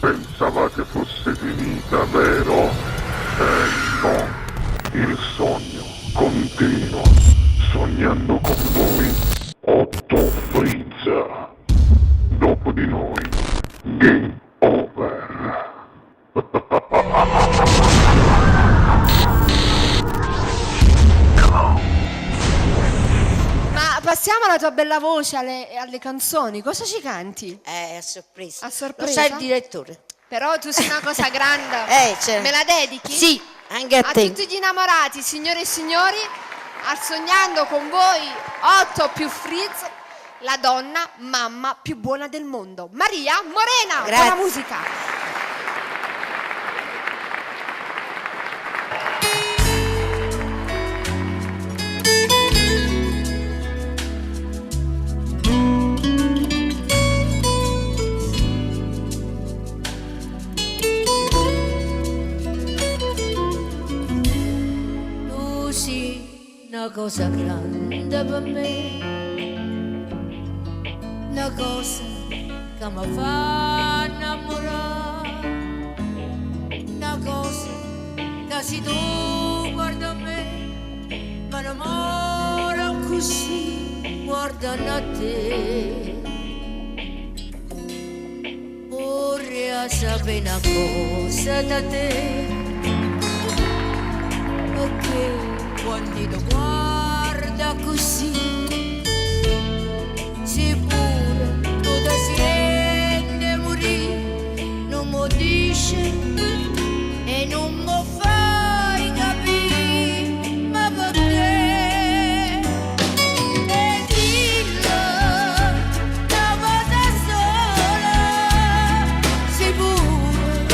Pensavate fosse finita, vero? No, il sogno continua, sognando con voi, Otto Frizza. Dopo di noi, game over. Ma passiamo alla tua bella voce, alle canzoni. Cosa ci canti? A sorpresa. A sorpresa? Lo sa il direttore. Però tu sei una cosa grande. Cioè. Me la dedichi? Sì, anche a A te. tutti gli innamorati, signore e signori, al sognando con voi Otto più Frizz, la donna mamma più buona del mondo, Maria Morena. Grazie. Buona musica. Tu sei una cosa grande per me, una cosa che mi fa innamorare, una cosa che se tu guarda me, mi innamoro così, guardando a te. Vorrei sapere una cosa da te, perché quando ti guarda così, si pure tu ti senti morire, non mi dici e non mi fai capire, ma perché? E dillo una volta sola, si pure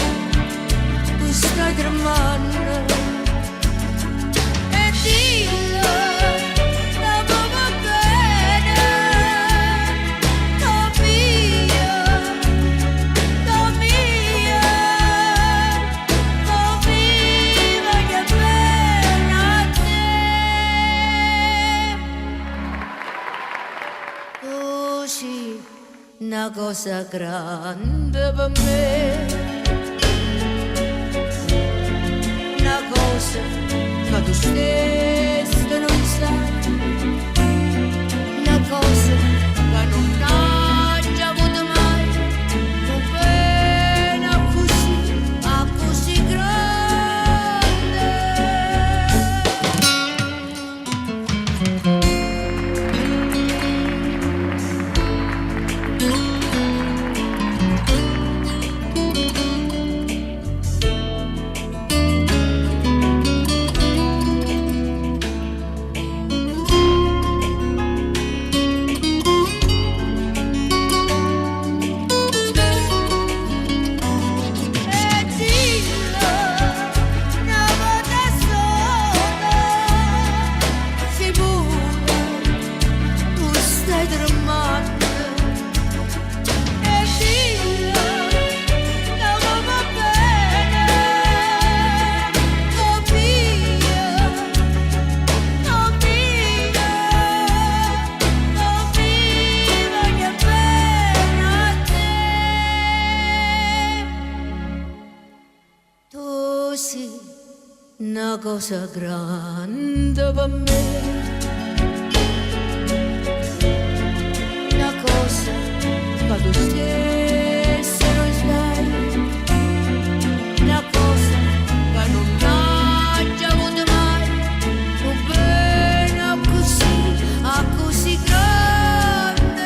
tu stai tremando. Una cosa grande per me, una cosa che tu stesso non sai, una cosa che non hai già avuto mai, una pena così, ma così una cosa grande per me, una cosa che tu stesso non sai, una cosa che non hai già avuto mai, un bene così, così grande,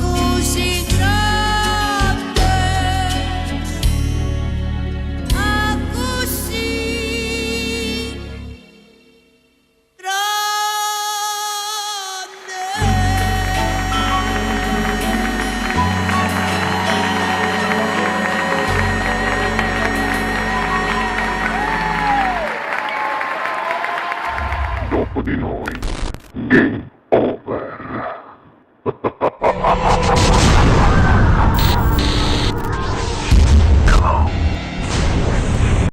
così grande. Dopo di noi, game